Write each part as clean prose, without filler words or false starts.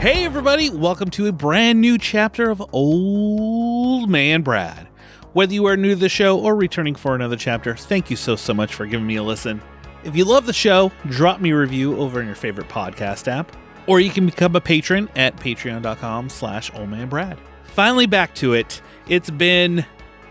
Hey everybody, welcome to a brand new chapter of Old Man Brad. Whether you are new to the show or returning for another chapter, thank you so much for giving me a listen. If you love the show, drop me a review over in your favorite podcast app, or you can become a patron at patreon.com/oldmanbrad. Finally back to it. It's been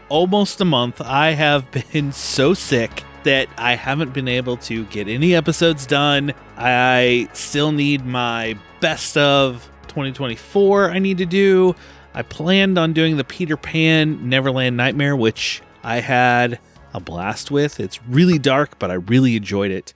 almost a month. I have been so sick that I haven't been able to get any episodes done. I still need my best of 2024 I need to do. I planned on doing the Peter Pan Neverland Nightmare, which I had a blast with. It's really dark, but I really enjoyed it.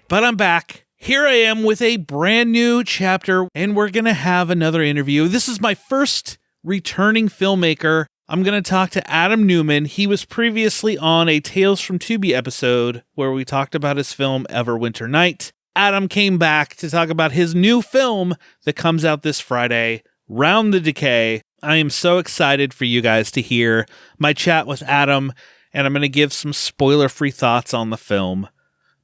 But I'm back. Here I am with a brand new chapter, and we're going to have another interview. This is my first returning filmmaker. I'm going to talk to Adam Newman. He was previously on a Tales from Tubi episode where we talked about his film Everwinter Night. Adam came back to talk about his new film that comes out this Friday, Round the Decay. I am so excited for you guys to hear my chat with Adam, and I'm going to give some spoiler-free thoughts on the film.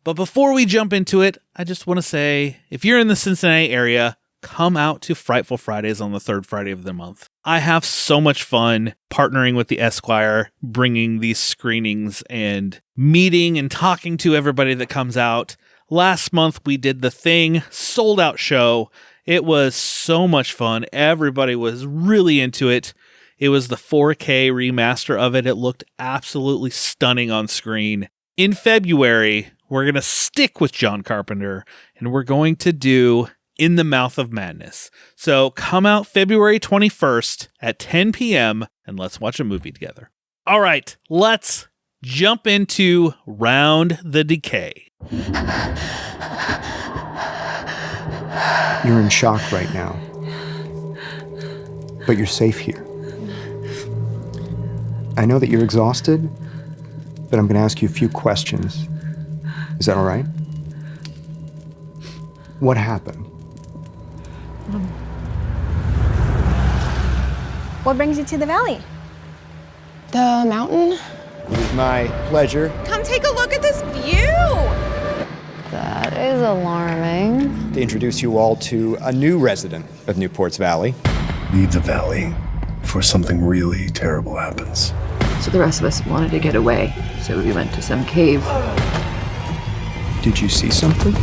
But before we jump into it, I just want to say, if you're in the Cincinnati area, come out to Frightful Fridays on the third Friday of the month. I have so much fun partnering with the Esquire, bringing these screenings and meeting and talking to everybody that comes out. Last month, we did The Thing, sold-out show. It was so much fun. Everybody was really into it. It was the 4K remaster of it. It looked absolutely stunning on screen. In February, we're going to stick with John Carpenter, and we're going to do In the Mouth of Madness. So come out February 21st at 10 p.m., and let's watch a movie together. All right, let's jump into Round the Decay. You're in shock right now, but you're safe here. I know that you're exhausted, but I'm going to ask you a few questions. Is that all right? What happened? What brings you to the valley? The mountain? It was my pleasure. Come take a look at this view! That is alarming. To introduce you all to a new resident of Newport's Valley. Leave the valley before something really terrible happens. So the rest of us wanted to get away, so we went to some cave. Did you see something?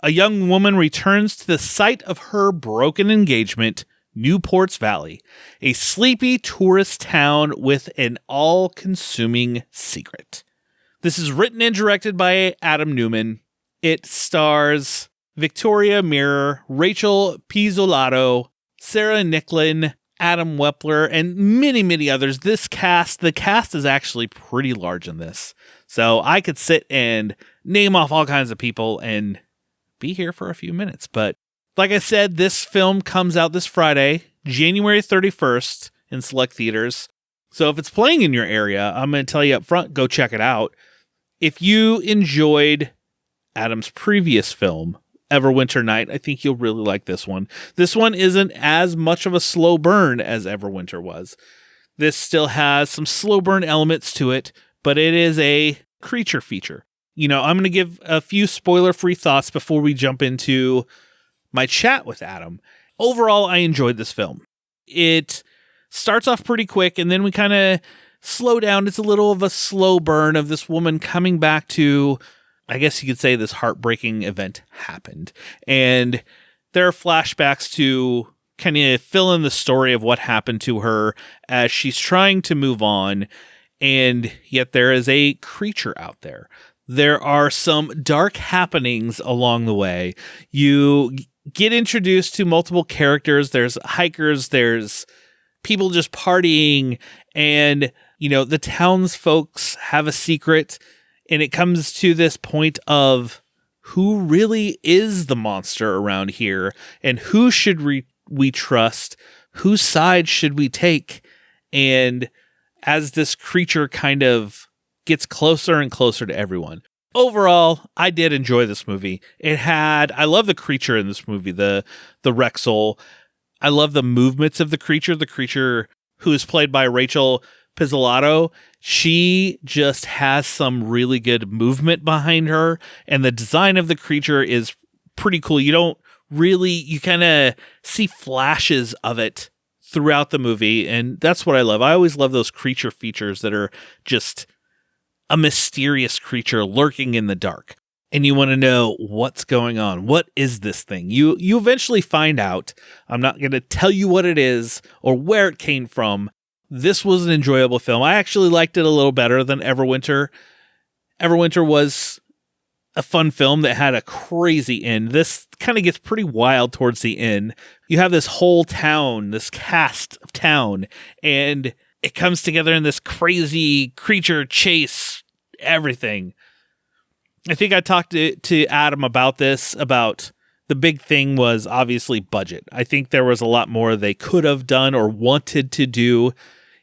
A young woman returns to the site of her broken engagement, Newport's Valley, a sleepy tourist town with an all-consuming secret. This is written and directed by Adam Newman. It stars Victoria Mirror, Rachel Pizzolato, Sarah Nicklin, Adam Wepler, and many, many others. The cast is actually pretty large in this. So I could sit and name off all kinds of people and be here for a few minutes. But like I said, this film comes out this Friday, January 31st in select theaters. So if it's playing in your area, I'm going to tell you up front, go check it out. If you enjoyed Adam's previous film, Everwinter Night, I think you'll really like this one. This one isn't as much of a slow burn as Everwinter was. This still has some slow burn elements to it, but it is a creature feature. You know, I'm going to give a few spoiler-free thoughts before we jump into my chat with Adam. Overall, I enjoyed this film. It starts off pretty quick, and then we kind of slow down. It's a little of a slow burn of this woman coming back to, I guess you could say, this heartbreaking event happened. And there are flashbacks to kind of fill in the story of what happened to her as she's trying to move on. And yet there is a creature out there. There are some dark happenings along the way. You get introduced to multiple characters. There's hikers, there's people just partying, and, you know, the townsfolk have a secret, and it comes to this point of who really is the monster around here, and who should we trust, whose side should we take, and as this creature kind of gets closer and closer to everyone. Overall, I did enjoy this movie. I love the creature in this movie, the Rexel. I love the movements of the creature who is played by Rachel Pizzolato. She just has some really good movement behind her, and the design of the creature is pretty cool. You don't really, you kind of see flashes of it throughout the movie, and that's what I love. I always love those creature features that are just a mysterious creature lurking in the dark, and you want to know what's going on. What is this thing? You eventually find out. I'm not going to tell you what it is or where it came from. This was an enjoyable film. I actually liked it a little better than Everwinter. Everwinter was a fun film that had a crazy end. This kind of gets pretty wild towards the end. You have this whole town, this cast of town, and it comes together in this crazy creature chase, everything. I think I talked to Adam about this, about the big thing was obviously budget. I think there was a lot more they could have done or wanted to do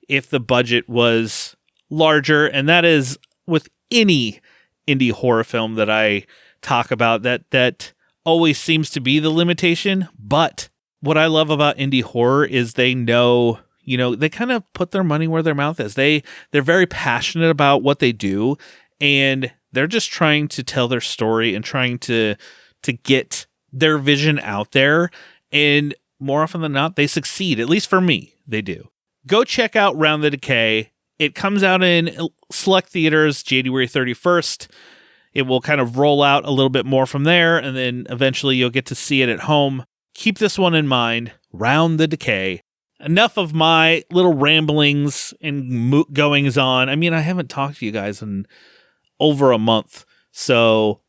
if the budget was larger, and that is with any indie horror film that I talk about, that always seems to be the limitation. But what I love about indie horror is they know, they kind of put their money where their mouth is. They're very passionate about what they do, and they're just trying to tell their story and trying to get their vision out there. And more often than not, they succeed. At least for me, they do. Go check out Round the Decay. It comes out in select theaters January 31st. It will kind of roll out a little bit more from there, and then eventually you'll get to see it at home. Keep this one in mind, Round the Decay. Enough of my little ramblings and goings on. I mean, I haven't talked to you guys in over a month, so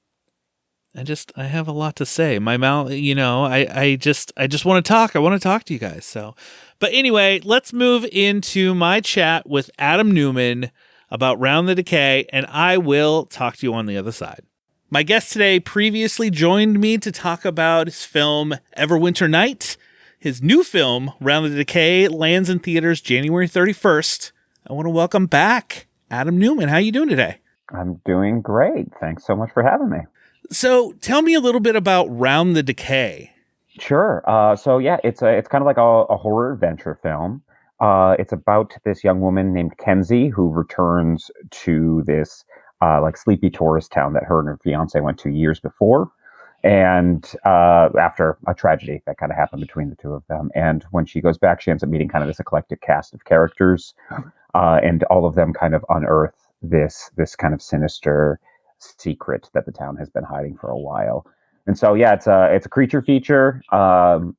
I have a lot to say. My mouth, I just want to talk. I want to talk to you guys. So, but anyway, let's move into my chat with Adam Newman about Round the Decay, and I will talk to you on the other side. My guest today previously joined me to talk about his film Everwinter Night. His new film, Round the Decay, lands in theaters January 31st. I want to welcome back Adam Newman. How are you doing today? I'm doing great. Thanks so much for having me. So tell me a little bit about Round the Decay. Sure. So yeah, it's kind of like a horror adventure film. It's about this young woman named Kenzie who returns to this like sleepy tourist town that her and her fiance went to years before. And after a tragedy that kind of happened between the two of them. And when she goes back, she ends up meeting kind of this eclectic cast of characters. And all of them kind of unearth this kind of sinister secret that the town has been hiding for a while. And so, yeah, it's a creature feature.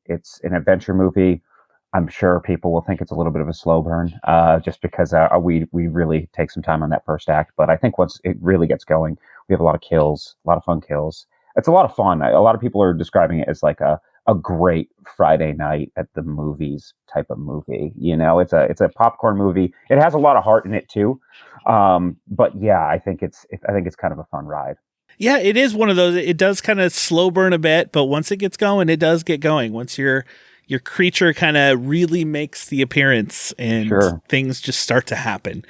It's an adventure movie. I'm sure people will think it's a little bit of a slow burn, just because we really take some time on that first act. But I think once it really gets going, we have a lot of kills, a lot of fun kills. It's a lot of fun. A lot of people are describing it as like a great Friday night at the movies type of movie. It's a popcorn movie. It has a lot of heart in it too. But yeah, I think it's kind of a fun ride. Yeah, it is one of those. It does kind of slow burn a bit, but once it gets going, it does get going. Once your creature kind of really makes the appearance and things just start to happen.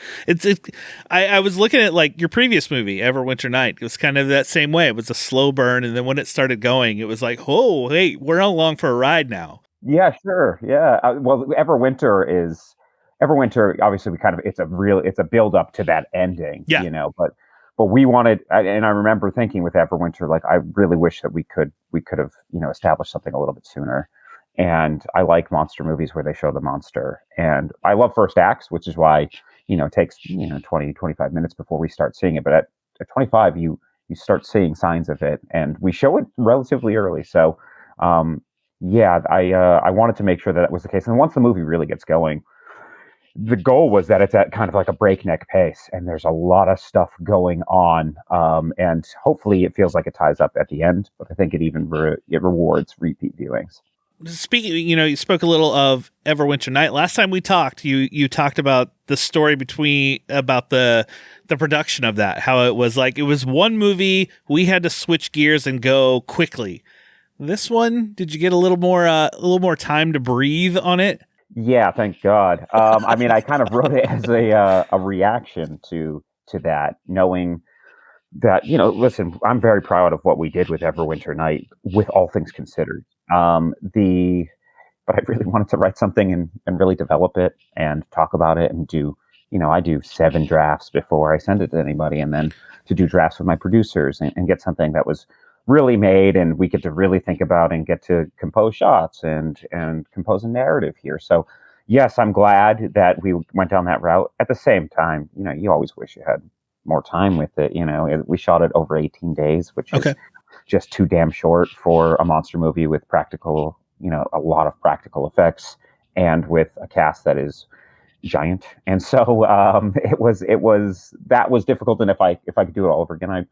I was looking at like your previous movie, Everwinter Night. It was kind of that same way. It was a slow burn, and then when it started going, it was like, oh, hey, we're along for a ride now. Yeah, sure. Yeah. Well, Everwinter, obviously it's a build up to that ending, but we wanted, and I remember thinking with Everwinter, like, I really wish that we could have, established something a little bit sooner. And I like monster movies where they show the monster. And I love first acts, which is why, it takes, 20, 25 minutes before we start seeing it. But at 25, you start seeing signs of it, and we show it relatively early. So, I wanted to make sure that was the case. And once the movie really gets going, the goal was that it's at kind of like a breakneck pace, and there's a lot of stuff going on. And hopefully it feels like it ties up at the end, but I think it even it rewards repeat viewings. Speaking, you spoke a little of Everwinter Night. Last time we talked, you talked about the story about the production of that, how it was like, it was one movie, we had to switch gears and go quickly. This one, did you get a little more time to breathe on it? Yeah, thank God. I mean, I kind of wrote it as a reaction to that, knowing that, listen, I'm very proud of what we did with Everwinter Night, with all things considered. But I really wanted to write something and really develop it and talk about it and do, I do 7 drafts before I send it to anybody, and then to do drafts with my producers and get something that was really made, and we get to really think about and get to compose shots and compose a narrative here. So yes, I'm glad that we went down that route. At the same time, you always wish you had more time with it. We shot it over 18 days, which is just too damn short for a monster movie with practical, a lot of practical effects and with a cast that is giant. And so it was that was difficult. And if I could do it all over again,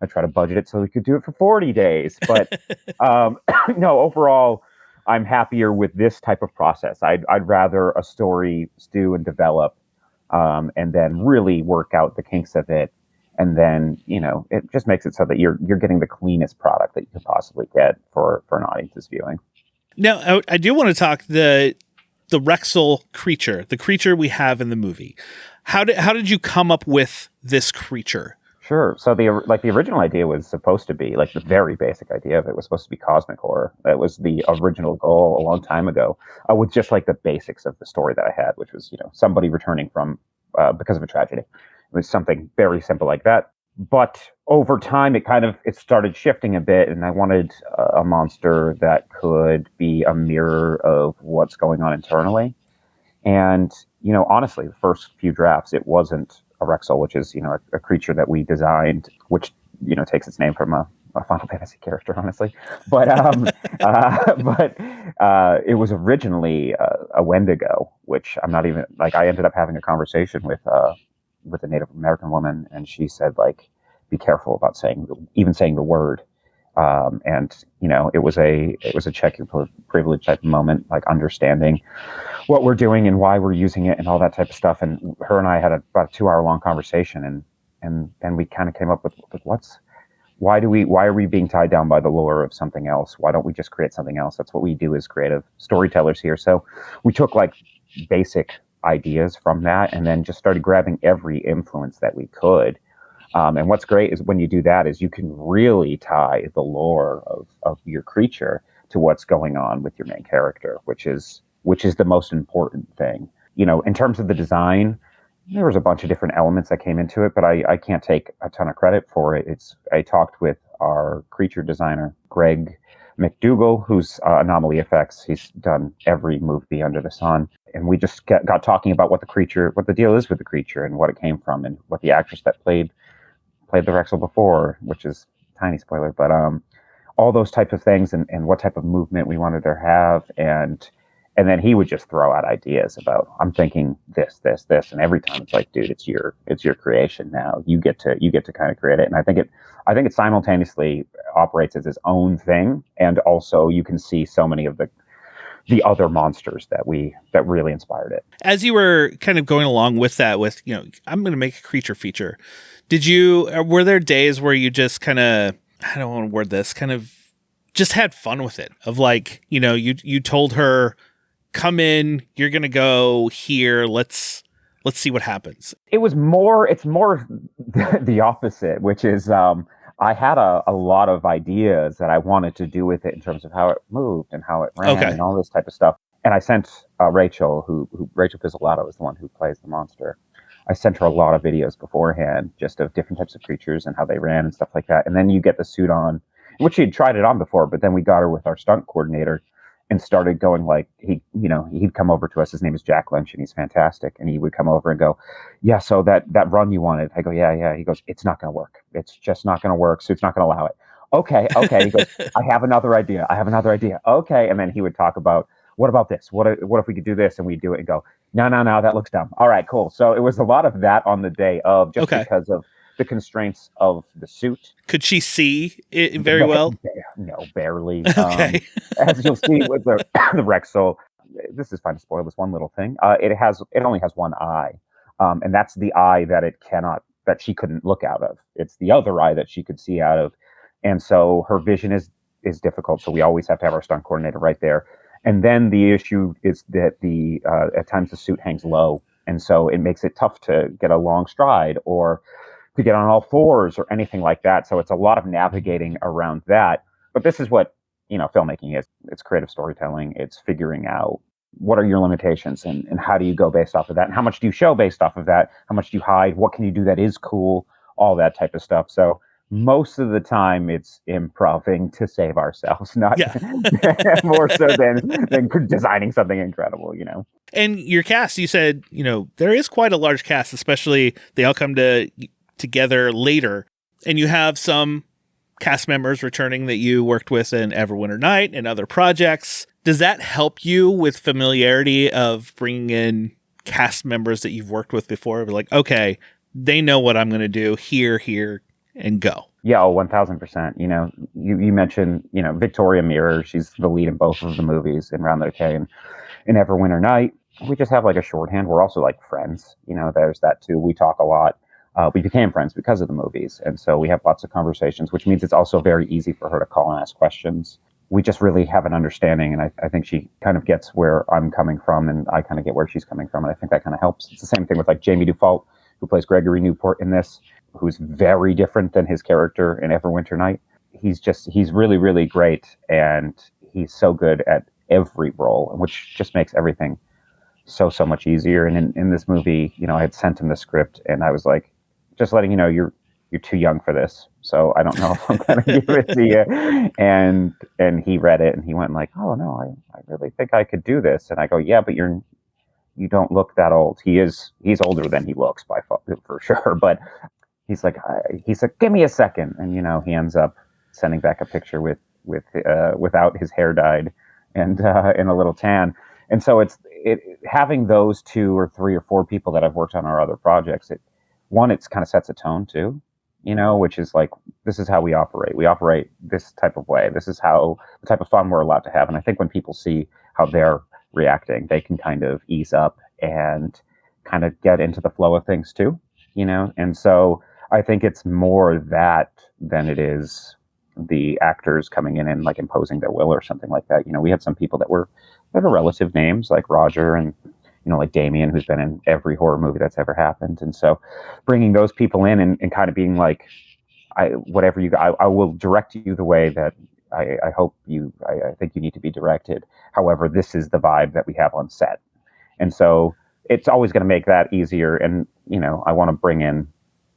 I try to budget it so we could do it for 40 days. But no, overall, I'm happier with this type of process. I'd rather a story stew and develop, and then really work out the kinks of it. And then, it just makes it so that you're getting the cleanest product that you could possibly get for an audience's viewing. Now, I do want to talk the Rexel creature, the creature we have in the movie. How did you come up with this creature? Sure. So the original idea was supposed to be, the very basic idea of it was supposed to be cosmic horror. That was the original goal a long time ago, with just the basics of the story that I had, which was, somebody returning from because of a tragedy. It was something very simple like that. But over time, it started shifting a bit, and I wanted a monster that could be a mirror of what's going on internally. And, honestly, the first few drafts, it wasn't a Rexel, which is, a creature that we designed, which, takes its name from a Final Fantasy character, honestly. But it was originally a Wendigo, which I'm not even, I ended up having a conversation with a Native American woman, and she said, be careful about saying the word. And it was a check your privilege type of moment, understanding what we're doing and why we're using it and all that type of stuff. And her and I had about a 2-hour long conversation, and then we kind of came up with why are we being tied down by the lore of something else? Why don't we just create something else? That's what we do as creative storytellers here. So we took basic ideas from that, and then just started grabbing every influence that we could. And what's great is when you do that is you can really tie the lore of your creature to what's going on with your main character, which is the most important thing. In terms of the design, there was a bunch of different elements that came into it, but I can't take a ton of credit for it. I talked with our creature designer, Greg McDougall, who's Anomaly Effects. He's done every movie under the sun. And we just got talking about what the deal is with the creature and what it came from and what the actress that played the Rexel before, which is tiny spoiler, but all those types of things and what type of movement we wanted to have. And then he would just throw out ideas about, I'm thinking this. And every time it's dude, it's your creation now. You get to kind of create it. And I think it simultaneously operates as its own thing. And also you can see so many of the other monsters that really inspired it. As you were kind of going along with that, I'm going to make a creature feature. Were there days where you just kind of, I don't want to word this, kind of just had fun with it? Of you told her, come in, you're going to go here. Let's see what happens. It's more the opposite, which is, I had a lot of ideas that I wanted to do with it in terms of how it moved and how it ran and all this type of stuff. And I sent Rachel, who Rachel Pizzolatto is the one who plays the monster. I sent her a lot of videos beforehand, just of different types of creatures and how they ran and stuff like that. And then you get the suit on, which she had tried it on before, but then we got her with our stunt coordinator and started going he'd come over to us. His name is Jack Lynch, and he's fantastic. And he would come over and go, yeah, so that run you wanted. I go, yeah. He goes, it's not going to work. It's just not going to work. Suit's not going to allow it. Okay. He goes, I have another idea. Okay. And then he would talk about, what about this? What if we could do this? And we'd do it and go, no, that looks dumb. All right, cool. So it was a lot of that on the day of, just because of the constraints of the suit. Could she see it very well? No, barely. Okay. As you'll see with the Rexel, this is fine to spoil this one little thing. It only has one eye, and that's the eye that she couldn't look out of. It's the other eye that she could see out of, and so her vision is difficult. So we always have to have our stunt coordinator right there. And then the issue is that at times the suit hangs low, and so it makes it tough to get a long stride or to get on all fours or anything like that. So it's a lot of navigating around that. But this is what filmmaking is. It's creative storytelling. It's figuring out what are your limitations and how do you go based off of that, and how much do you show based off of that? How much do you hide? What can you do that is cool? All that type of stuff. So most of the time it's improving to save ourselves, not Yeah. more so than designing something incredible, you know. And your cast, you said, there is quite a large cast, especially they all come together later. And you have some cast members returning that you worked with in Everwinter Night and other projects. Does that help you with familiarity of bringing in cast members that you've worked with before? Like, okay, they know what I'm going to do here, and go. Yeah, 1000%. You mentioned, Victoria Mirror. She's the lead in both of the movies in Round the Decay and in Everwinter Night. We just have like a shorthand. We're also like friends. There's that too. We talk a lot. We became friends because of the movies. And so we have lots of conversations, which means it's also very easy for her to call and ask questions. We just really have an understanding. And I think she kind of gets where I'm coming from and I kind of get where she's coming from. And I think that kind of helps. It's the same thing with like Jamie Dufault, who plays Gregory Newport in this, who's very different than his character in Everwinter Night. He's really, really great. And he's so good at every role, which just makes everything so much easier. And in this movie, I had sent him the script and I was like, just letting you know, you're too young for this. So I don't know if I'm going to give it to you. And he read it and he went like, oh no, I really think I could do this. And I go, yeah, but you don't look that old. He's older than he looks for sure. But he's like, give me a second. And, he ends up sending back a picture without his hair dyed and in a little tan. And so it's having those 2 or 3 or 4 people that I've worked on our other projects. It kind of sets a tone too, which is like, this is how we operate. We operate this type of way. This is the type of fun we're allowed to have. And I think when people see how they're reacting, they can kind of ease up and kind of get into the flow of things too, And so I think it's more that than it is the actors coming in and like imposing their will or something like that. We had some people that were relative names like Roger and, like Damien, who's been in every horror movie that's ever happened. And so bringing those people in and kind of being like, I will direct you the way that I think you need to be directed. However, this is the vibe that we have on set. And so it's always going to make that easier. And, I want to bring in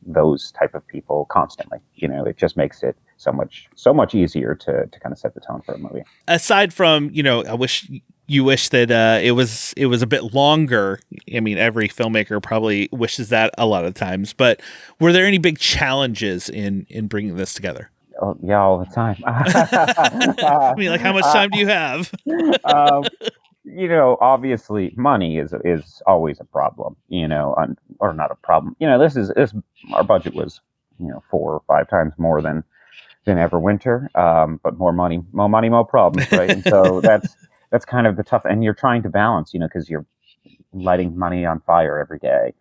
those type of people constantly. It just makes it so much easier to kind of set the tone for a movie. Aside from, I wish that it was a bit longer. I mean, every filmmaker probably wishes that a lot of times, but were there any big challenges in bringing this together? Oh, yeah, all the time. I mean, like, how much time do you have? Obviously money is always a problem, or not a problem. This our budget was, 4 or 5 times more than Everwinter, but more money, more problems, right? And so that's kind of the tough, and you're trying to balance, because you're lighting money on fire every day.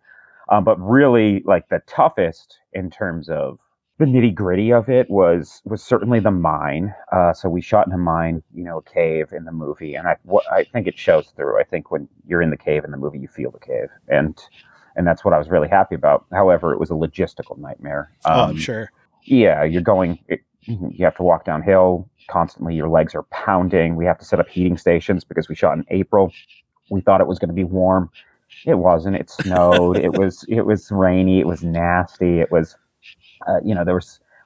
But really, like, the toughest in terms of the nitty gritty of it was certainly the mine. So we shot in a mine, a cave in the movie, and I think it shows through. I think when you're in the cave in the movie, you feel the cave, and that's what I was really happy about. However, it was a logistical nightmare. I'm sure. Yeah, you have to walk downhill constantly. Your legs are pounding. We have to set up heating stations because we shot in April. We thought it was going to be warm. It wasn't. It snowed. It was rainy. It was nasty. It was,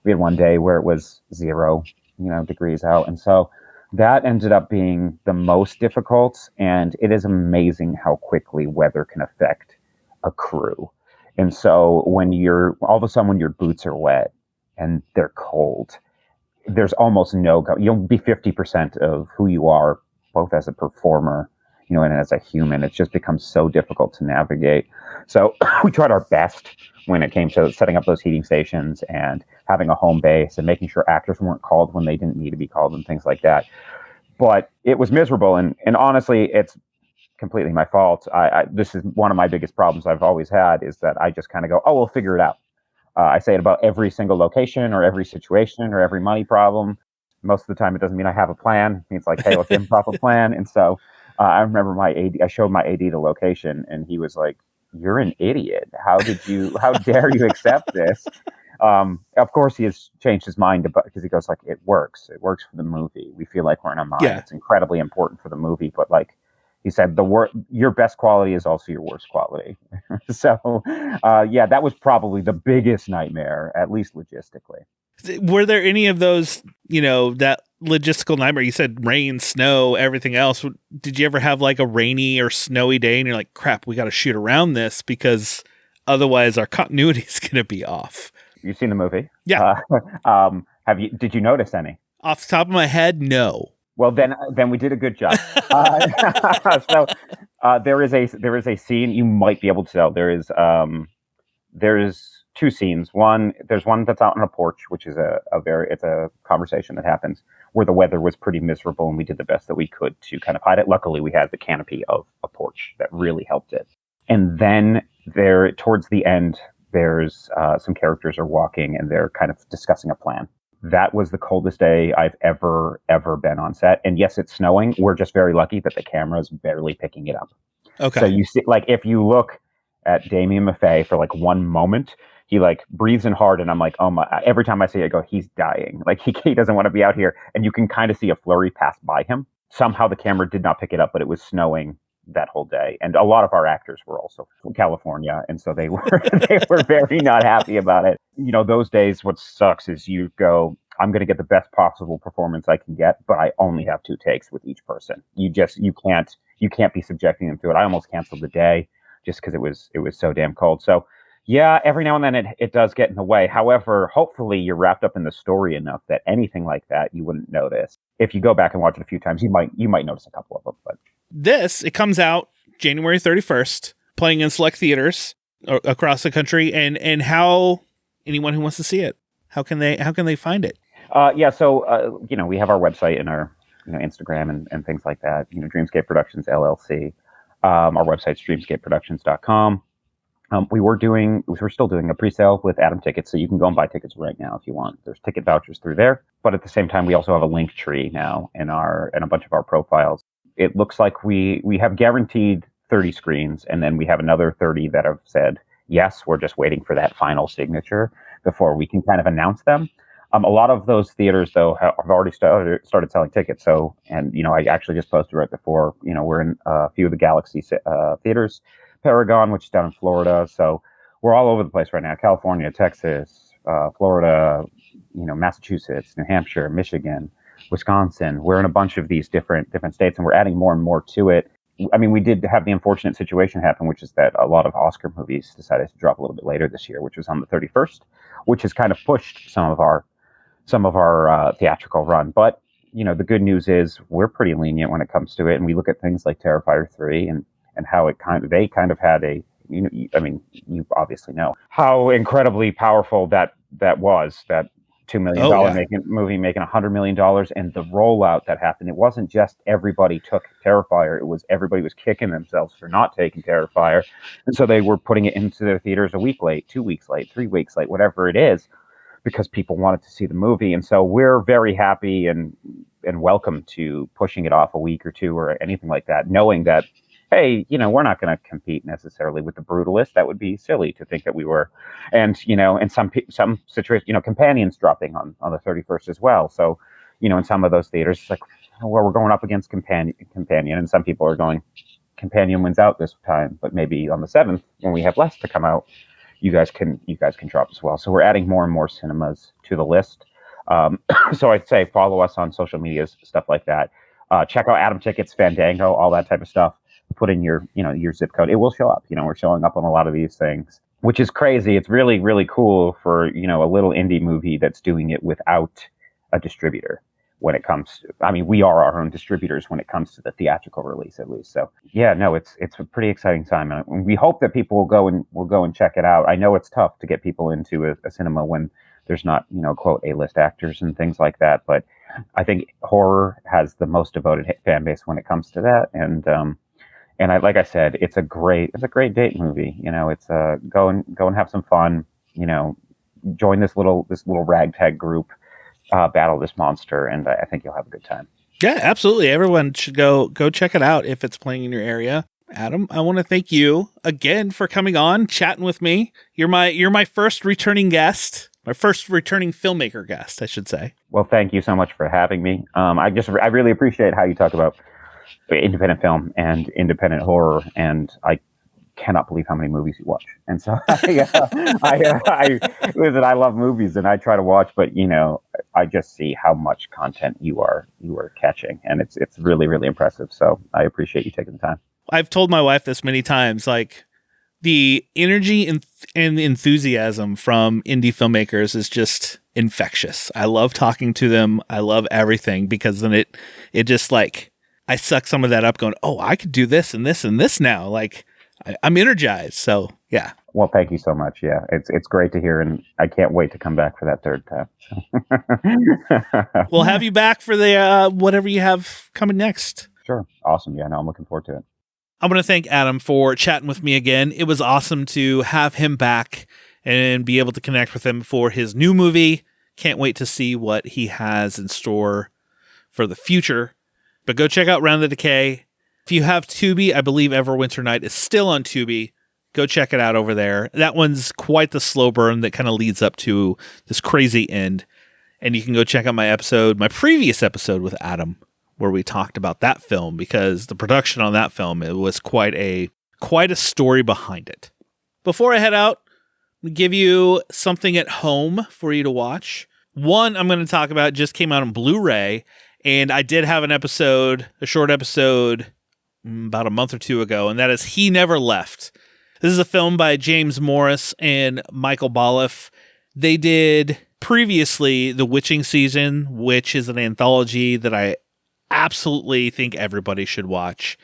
we had one day where it was 0, degrees out. And so that ended up being the most difficult. And it is amazing how quickly weather can affect a crew. And so when all of a sudden when your boots are wet and they're cold, there's almost you'll be 50% of who you are, both as a performer, and as a human. It just becomes so difficult to navigate. So we tried our best when it came to setting up those heating stations and having a home base and making sure actors weren't called when they didn't need to be called and things like that. But it was miserable. And honestly, it's completely my fault. This is one of my biggest problems I've always had, is that I just kind of go, oh, we'll figure it out. I say it about every single location or every situation or every money problem. Most of the time, it doesn't mean I have a plan. It means like, hey, let's improv a plan. And so I remember I showed my AD the location, and he was like, "You're an idiot. How dare you accept this?" Of course, he has changed his mind because he goes like, "It works. It works for the movie. We feel like we're in a mine. Yeah. It's incredibly important for the movie." But like he said, your best quality is also your worst quality. So, that was probably the biggest nightmare, at least logistically. Were there any of those, that logistical nightmare? You said rain, snow, everything else. Did you ever have like a rainy or snowy day and you're like, crap, we got to shoot around this because otherwise our continuity is going to be off? You've seen the movie? Yeah. Did you notice any? Off the top of my head, no. Well, then we did a good job. There is a scene you might be able to tell. There's two scenes. There's one that's out on a porch, which is it's a conversation that happens where the weather was pretty miserable and we did the best that we could to kind of hide it. Luckily, we had the canopy of a porch that really helped it. And then towards the end, there's some characters are walking and they're kind of discussing a plan. That was the coldest day I've ever been on set. And yes, it's snowing. We're just very lucky that the camera's barely picking it up. Okay. So you see, like, if you look at Damien Maffei for like one moment, he like breathes in hard, and I'm like, oh my! Every time I see it, I go, he's dying. Like he doesn't want to be out here, and you can kind of see a flurry pass by him. Somehow the camera did not pick it up, but it was snowing that whole day, and a lot of our actors were also from California, and so they were very not happy about it. Those days, what sucks is you go, I'm going to get the best possible performance I can get, but I only have 2 takes with each person. You can't be subjecting them to it. I almost canceled the day just because it was so damn cold. So yeah, every now and then it does get in the way. However, hopefully you're wrapped up in the story enough that anything like that you wouldn't notice. If you go back and watch it a few times, you might notice a couple of them. But it comes out January 31st, playing in select theaters across the country. And how anyone who wants to see it, how can they find it? So we have our website and our Instagram and things like that. Dreamscape Productions LLC. Our website's dreamscapeproductions.com. We're still doing a pre-sale with Adam Tickets, so you can go and buy tickets right now if you want. There's ticket vouchers through there, but at the same time, we also have a link tree now in a bunch of our profiles. It looks like we have guaranteed 30 screens, and then we have another 30 that have said yes. We're just waiting for that final signature before we can kind of announce them. A lot of those theaters, though, have already started selling tickets. So, and I actually just posted right before. We're in a few of the Galaxy theaters. Paragon, which is down in Florida. So we're all over the place right now. California, Texas, Florida, Massachusetts, New Hampshire, Michigan, Wisconsin. We're in a bunch of these different states, and we're adding more and more to it. I mean, we did have the unfortunate situation happen, which is that a lot of Oscar movies decided to drop a little bit later this year, which was on the 31st, which has kind of pushed some of our theatrical run. But the good news is we're pretty lenient when it comes to it, and we look at things like Terrifier 3 and how they kind of had you obviously know how incredibly powerful that was, that $2 million movie making $100 million, and the rollout that happened. It wasn't just everybody took Terrifier. It was everybody was kicking themselves for not taking Terrifier. And so they were putting it into their theaters a week late, 2 weeks late, 3 weeks late, whatever it is, because people wanted to see the movie. And so we're very happy and welcome to pushing it off a week or two or anything like that, knowing that, hey, we're not going to compete necessarily with the Brutalist. That would be silly to think that we were. And, in some situations, Companion's dropping on the 31st as well. So, in some of those theaters, it's like, well, we're going up against Companion. And some people are going, Companion wins out this time. But maybe on the 7th, when we have less to come out, you guys can drop as well. So we're adding more and more cinemas to the list. So I'd say follow us on social media, stuff like that. Check out Adam Tickets, Fandango, all that type of stuff. Put in your zip code. It will show up. We're showing up on a lot of these things, which is crazy. It's really, really cool for, a little indie movie that's doing it without a distributor when it comes to, we are our own distributors when it comes to the theatrical release, at least. So yeah, no, it's a pretty exciting time. And we hope that people will go and check it out. I know it's tough to get people into a cinema when there's not, quote, A-list actors and things like that. But I think horror has the most devoted fan base when it comes to that. And like I said, it's a great date movie. It's go and have some fun. Join this little ragtag group, battle this monster, and I think you'll have a good time. Yeah, absolutely. Everyone should go check it out if it's playing in your area. Adam, I want to thank you again for coming on, chatting with me. You're my first returning guest, my first returning filmmaker guest, I should say. Well, thank you so much for having me. I really appreciate how you talk about independent film and independent horror, and I cannot believe how many movies you watch. And so listen, I love movies and I try to watch, but I just see how much content you are catching, and it's really, really impressive. So I appreciate you taking the time. I've told my wife this many times, like the energy and enthusiasm from indie filmmakers is just infectious. I love talking to them. I love everything, because then it just like, I suck some of that up going, oh, I could do this and this and this now. Like I'm energized. So yeah. Well, thank you so much. Yeah, it's great to hear, and I can't wait to come back for that third time. We'll have you back for the whatever you have coming next. Sure. Awesome. Yeah, no, I'm looking forward to it. I want to thank Adam for chatting with me again. It was awesome to have him back and be able to connect with him for his new movie. Can't wait to see what he has in store for the future. But go check out Round the Decay. If you have Tubi, I believe Everwinter Night is still on Tubi. Go check it out over there. That one's quite the slow burn that kind of leads up to this crazy end. And you can go check out my previous episode with Adam, where we talked about that film, because the production on that film, it was quite a story behind it. Before I head out, I'm going to give you something at home for you to watch. One I'm going to talk about just came out on Blu-ray, and I did have a short episode about a month or two ago, and that is He Never Left. This is a film by James Morris and Michael Baloff. They did previously The Witching Season, which is an anthology that I absolutely think everybody should watch.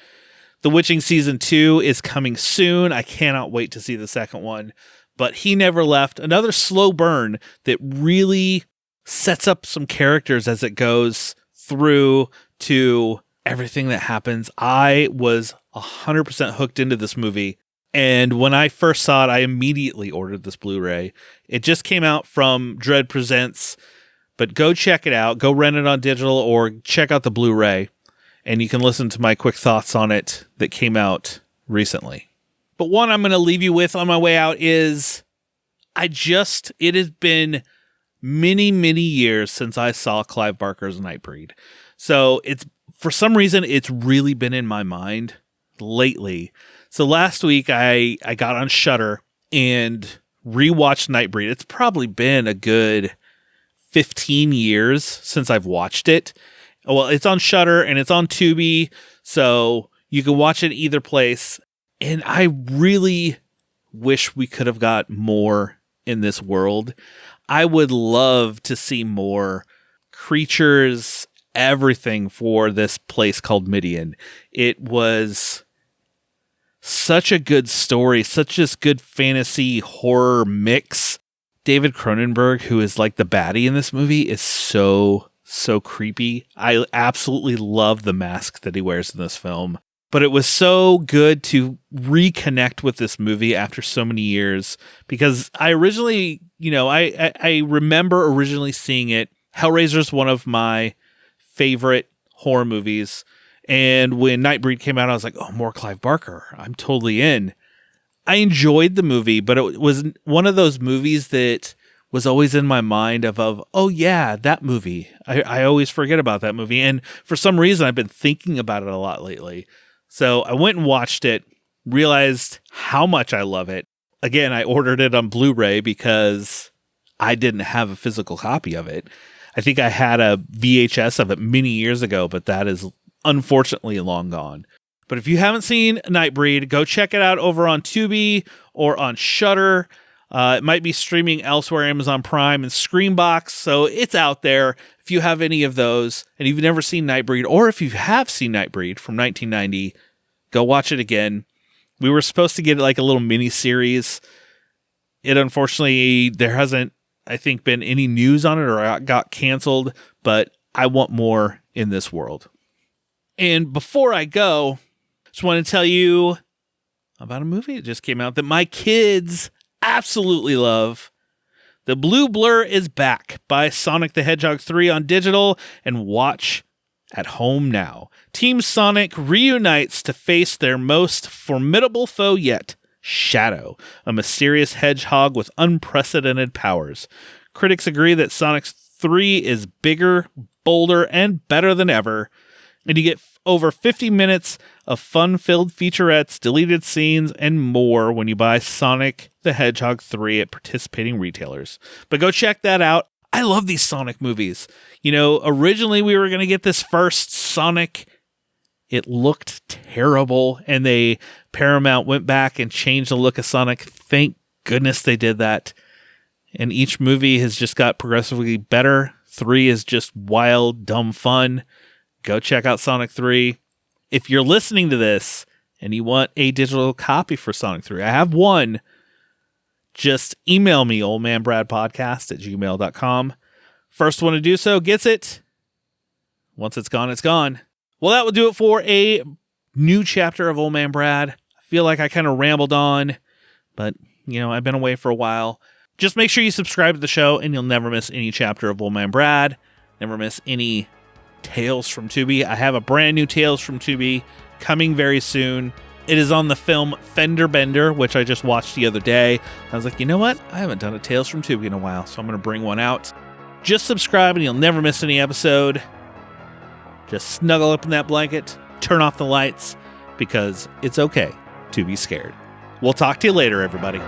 The Witching Season 2 is coming soon. I cannot wait to see the second one. But He Never Left, another slow burn that really sets up some characters as it goes through to everything that happens. I was 100% hooked into this movie. And when I first saw it, I immediately ordered this Blu-ray. It just came out from Dread Presents, but go check it out. Go rent it on digital or check out the Blu-ray, and you can listen to my quick thoughts on it that came out recently. But one I'm going to leave you with on my way out is it has been many, many years since I saw Clive Barker's Nightbreed. So for some reason, it's really been in my mind lately. So last week I got on Shudder and rewatched Nightbreed. It's probably been a good 15 years since I've watched it. Well, it's on Shudder and it's on Tubi, so you can watch it either place. And I really wish we could have got more in this world. I would love to see more creatures, everything for this place called Midian. It was such a good story, such a good fantasy horror mix. David Cronenberg, who is like the baddie in this movie, is so creepy. I absolutely love the mask that he wears in this film. But it was so good to reconnect with this movie after so many years, because I originally, I remember originally seeing it. Hellraiser's one of my favorite horror movies. And when Nightbreed came out, I was like, oh, more Clive Barker. I'm totally in. I enjoyed the movie, but it was one of those movies that was always in my mind of oh yeah, that movie. I always forget about that movie. And for some reason, I've been thinking about it a lot lately. So I went and watched it, realized how much I love it. Again, I ordered it on Blu-ray because I didn't have a physical copy of it. I think I had a VHS of it many years ago, but that is unfortunately long gone. But if you haven't seen Nightbreed, go check it out over on Tubi or on Shudder. It might be streaming elsewhere, Amazon Prime and Screambox, so it's out there. If you have any of those and you've never seen Nightbreed, or if you have seen Nightbreed from 1990, go watch it again. We were supposed to get like a little mini series. It unfortunately, there hasn't, I think, been any news on it, or it got canceled, but I want more in this world. And before I go, just want to tell you about a movie that just came out that my kids absolutely love. The Blue Blur is back by Sonic the Hedgehog 3 on digital, and watch at home now. Team Sonic reunites to face their most formidable foe yet, Shadow, a mysterious hedgehog with unprecedented powers. Critics agree that Sonic 3 is bigger, bolder, and better than ever. And you get over 50 minutes of fun-filled featurettes, deleted scenes, and more when you buy Sonic the Hedgehog 3 at participating retailers. But go check that out. I love these Sonic movies. Originally we were going to get this first Sonic. It looked terrible, and Paramount went back and changed the look of Sonic. Thank goodness they did that. And each movie has just got progressively better. 3 is just wild, dumb fun. Go check out Sonic 3. If you're listening to this and you want a digital copy for Sonic 3, I have one. Just email me, oldmanbradpodcast@gmail.com. First one to do so gets it. Once it's gone, it's gone. Well, that will do it for a new chapter of Old Man Brad. I feel like I kind of rambled on, but, I've been away for a while. Just make sure you subscribe to the show and you'll never miss any chapter of Old Man Brad. Never miss any Tales from Tubi. I have a brand new Tales from Tubi coming very soon. It is on the film Fender Bender, which I just watched the other day. I was like, you know what? I haven't done a Tales from Tubi in a while, so I'm going to bring one out. Just subscribe and you'll never miss any episode. Just snuggle up in that blanket, turn off the lights, because it's okay to be scared. We'll talk to you later, everybody.